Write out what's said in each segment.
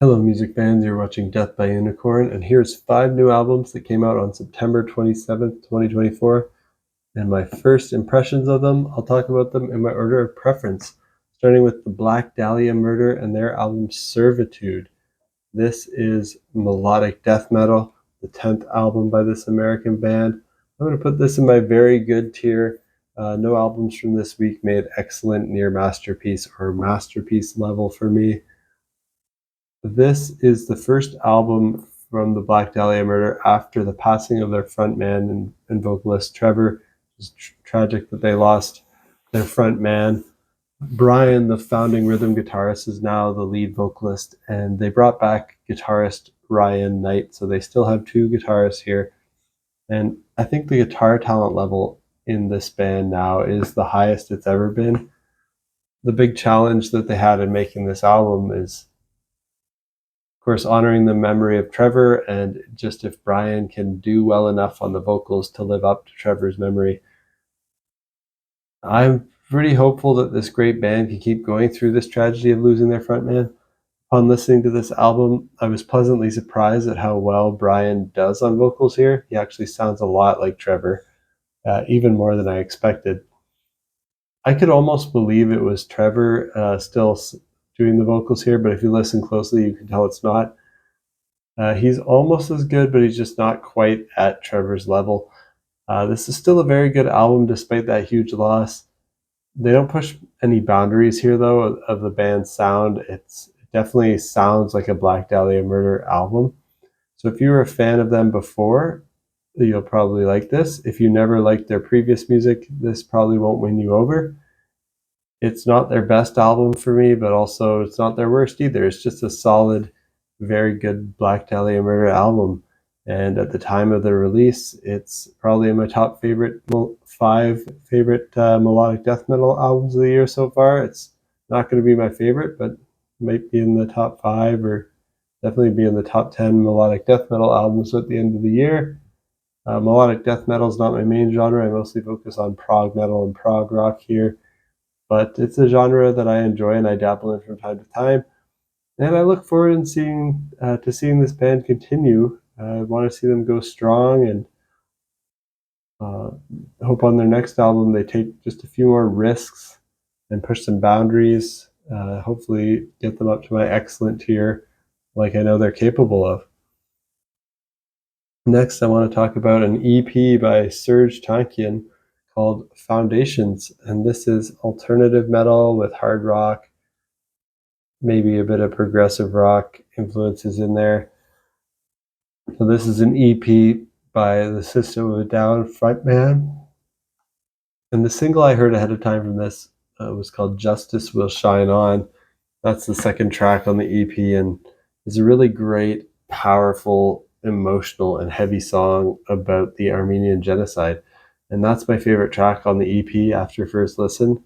Hello music fans, you're watching Death by Unicorn, and here's 5 new albums that came out on September 27th, 2024, and my first impressions of them. I'll talk about them in my order of preference, starting with the Black Dahlia Murder and their album Servitude. This is melodic death metal, the 10th album by this American band. I'm going to put this in my very good tier. No albums from this week made excellent, near masterpiece, or masterpiece level for me. This is the first album from the Black Dahlia Murder after the passing of their frontman and vocalist Trevor. It's tragic that they lost their frontman. Brian, the founding rhythm guitarist, is now the lead vocalist, and they brought back guitarist Ryan Knight, so they still have 2 guitarists here. And I think the guitar talent level in this band now is the highest it's ever been. The big challenge that they had in making this album is, of course, honoring the memory of Trevor, and just if Brian can do well enough on the vocals to live up to Trevor's memory. I'm pretty hopeful that this great band can keep going through this tragedy of losing their frontman. Upon listening to this album, I was pleasantly surprised at how well Brian does on vocals here. He actually sounds a lot like Trevor, even more than I expected. I could almost believe it was Trevor still doing the vocals here, but if you listen closely, you can tell it's not. He's almost as good, but he's just not quite at Trevor's level. This is still a very good album despite that huge loss. They don't push any boundaries here, though, of the band's sound. It definitely sounds like a Black Dahlia Murder album. So if you were a fan of them before, you'll probably like this. If you never liked their previous music, this probably won't win you over. It's not their best album for me, but also it's not their worst either. It's just a solid, very good Black Dahlia Murder album. And at the time of the release, it's probably in my top 5 favorite melodic death metal albums of the year so far. It's not going to be my favorite, but might be in the top 5, or definitely be in the top 10 melodic death metal albums at the end of the year. Melodic death metal is not my main genre. I mostly focus on prog metal and prog rock here, but it's a genre that I enjoy and I dabble in from time to time. And I look forward to seeing this band continue. I want to see them go strong, and hope on their next album they take just a few more risks and push some boundaries. Hopefully get them up to my excellent tier, like I know they're capable of. Next, I want to talk about an EP by Serj Tankian called Foundations, and this is alternative metal with hard rock, maybe a bit of progressive rock influences in there. So this is an EP by the System of a Down frontman, and the single I heard ahead of time from this was called Justice Will Shine On. That's the second track on the EP, and it's a really great, powerful, emotional, and heavy song about the Armenian genocide. And that's my favorite track on the EP after first listen.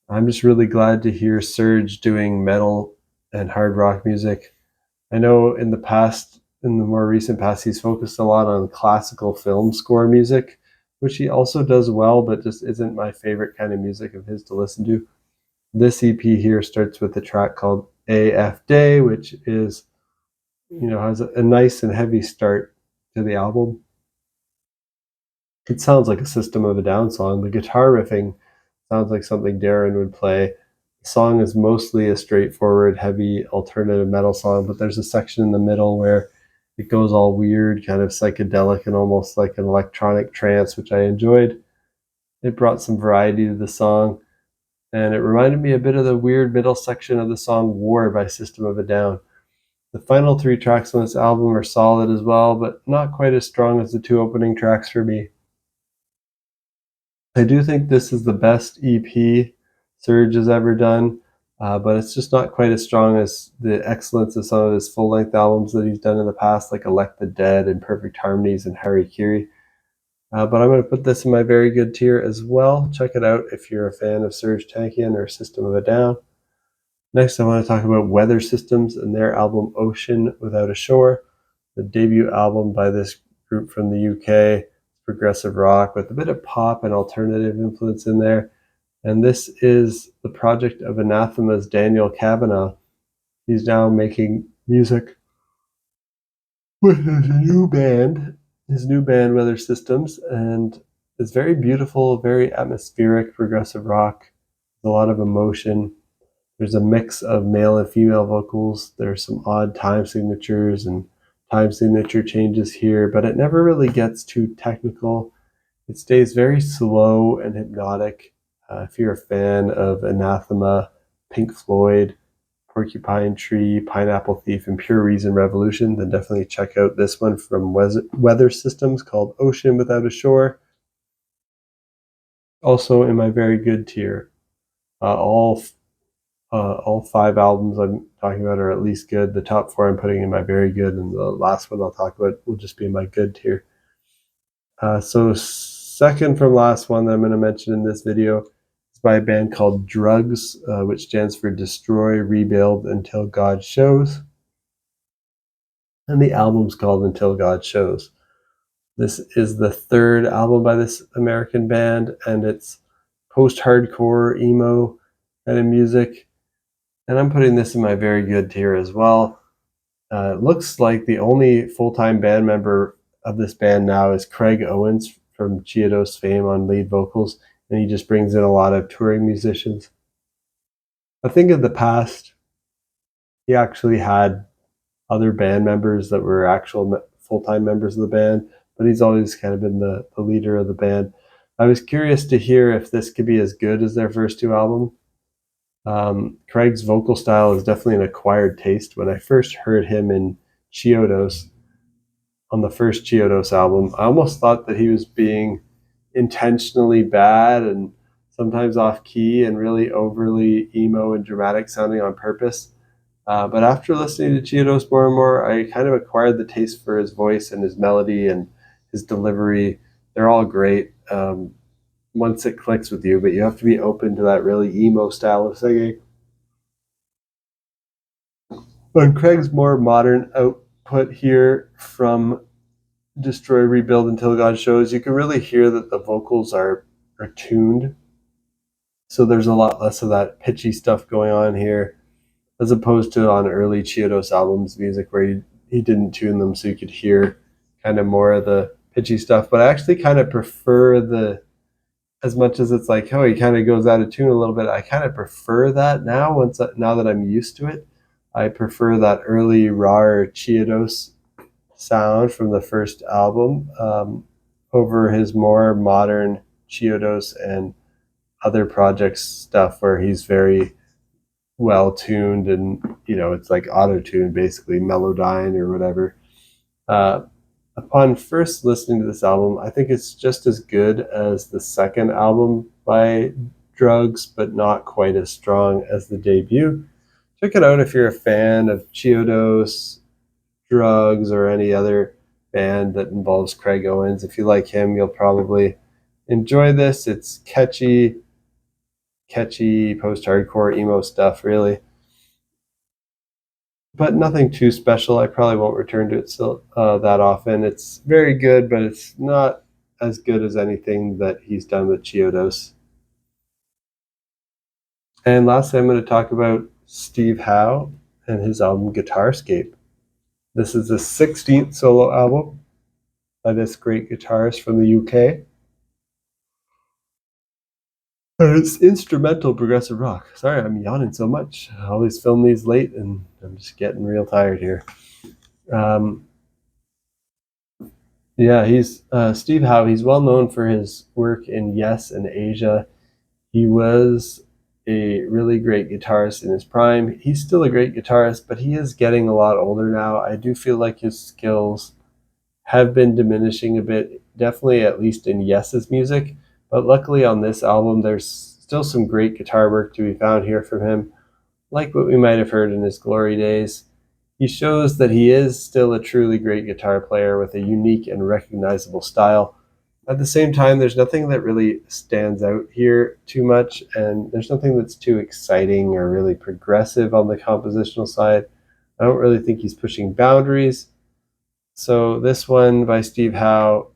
I'm just really glad to hear Serj doing metal and hard rock music. I know in the more recent past, he's focused a lot on classical film score music, which he also does well, but just isn't my favorite kind of music of his to listen to. This EP here starts with a track called AF Day, which is, has a nice and heavy start to the album. It sounds like a System of a Down song. The guitar riffing sounds like something Darren would play. The song is mostly a straightforward, heavy alternative metal song, but there's a section in the middle where it goes all weird, kind of psychedelic, and almost like an electronic trance, which I enjoyed. It brought some variety to the song, and it reminded me a bit of the weird middle section of the song War by System of a Down. The final 3 tracks on this album are solid as well, but not quite as strong as the 2 opening tracks for me. I do think this is the best EP Serj has ever done, but it's just not quite as strong as the excellence of some of his full-length albums that he's done in the past, like Elect the Dead and Perfect Harmonies and Harry Kiri. But I'm going to put this in my very good tier as well. Check it out if you're a fan of Serj Tankian or System of a Down. Next, I want to talk about Weather Systems and their album Ocean Without a Shore, the debut album by this group from the UK. Progressive rock with a bit of pop and alternative influence in there. And this is the project of Anathema's Daniel Kavanagh. He's now making music with his new band, Weather Systems, and it's very beautiful, very atmospheric progressive rock. A lot of emotion. There's a mix of male and female vocals. There's some odd time signatures and time signature changes here, but it never really gets too technical. It stays very slow and hypnotic. If you're a fan of Anathema, Pink Floyd, Porcupine Tree, Pineapple Thief, and Pure Reason Revolution, then definitely check out this one from Weather Systems called Ocean Without a Shore. Also in my very good tier. All 5 albums I'm talking about are at least good. The top 4 I'm putting in my very good, and the last one I'll talk about will just be in my good tier. So second from last one that I'm going to mention in this video is by a band called D.R.U.G.S, which stands for Destroy, Rebuild, Until God Shows. And the album's called Until God Shows. This is the 3rd album by this American band, and it's post-hardcore emo kind of music. And I'm putting this in my very good tier as well. It looks like the only full-time band member of this band now is Craig Owens from D.R.U.G.S fame on lead vocals, and he just brings in a lot of touring musicians. I think in the past, he actually had other band members that were actual full-time members of the band, but he's always kind of been the leader of the band. I was curious to hear if this could be as good as their first 2 albums. Craig's vocal style is definitely an acquired taste. When I first heard him in D.R.U.G.S, on the first D.R.U.G.S album, I almost thought that he was being intentionally bad and sometimes off key and really overly emo and dramatic sounding on purpose. But after listening to D.R.U.G.S more and more, I kind of acquired the taste for his voice and his melody and his delivery. They're all great once it clicks with you, but you have to be open to that really emo style of singing. On Craig's more modern output here from Destroy, Rebuild, Until God Shows, you can really hear that the vocals are tuned. So there's a lot less of that pitchy stuff going on here, as opposed to on early D.R.U.G.S albums music where he didn't tune them so you could hear kind of more of the pitchy stuff. But I actually kind of prefer as much as it's like, oh, he kind of goes out of tune a little bit, I kind of prefer that now, now that I'm used to it. I prefer that early raw D.R.U.G.S sound from the first album over his more modern D.R.U.G.S and other projects stuff where he's very well tuned and it's like auto-tuned, basically Melodyne or whatever. Upon first listening to this album, I think it's just as good as the second album by D.R.U.G.S, but not quite as strong as the debut. Check it out if you're a fan of D.R.U.G.S, D.R.U.G.S, or any other band that involves Craig Owens. If you like him, you'll probably enjoy this. It's catchy post-hardcore emo stuff, really. But nothing too special. I probably won't return to it that often. It's very good, but it's not as good as anything that he's done with D.R.U.G.S. And lastly, I'm going to talk about Steve Howe and his album Guitarscape. This is the 16th solo album by this great guitarist from the UK. And it's instrumental progressive rock. Sorry, I'm yawning so much. I always film these late, and I'm just getting real tired here. He's Steve Howe. He's well known for his work in Yes and Asia. He was a really great guitarist in his prime. He's still a great guitarist, but he is getting a lot older now. I do feel like his skills have been diminishing a bit, definitely at least in Yes's music. But luckily on this album, there's still some great guitar work to be found here from him, like what we might have heard in his glory days. He shows that he is still a truly great guitar player with a unique and recognizable style. At the same time, there's nothing that really stands out here too much, and there's nothing that's too exciting or really progressive on the compositional side. I don't really think he's pushing boundaries. So this one by Steve Howe,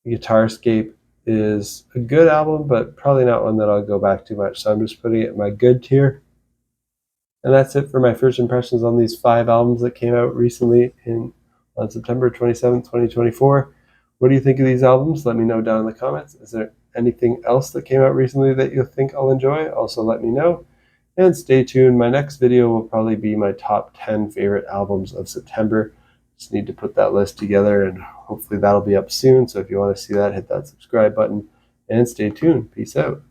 Guitarscape, is a good album, but probably not one that I'll go back too much. So I'm just putting it in my good tier. And that's it for my first impressions on these 5 albums that came out recently on September 27th, 2024. What do you think of these albums? Let me know down in the comments. Is there anything else that came out recently that you think I'll enjoy? Also let me know. And stay tuned. My next video will probably be my top 10 favorite albums of September. Just need to put that list together, and hopefully that'll be up soon. So if you want to see that, hit that subscribe button and stay tuned. Peace out.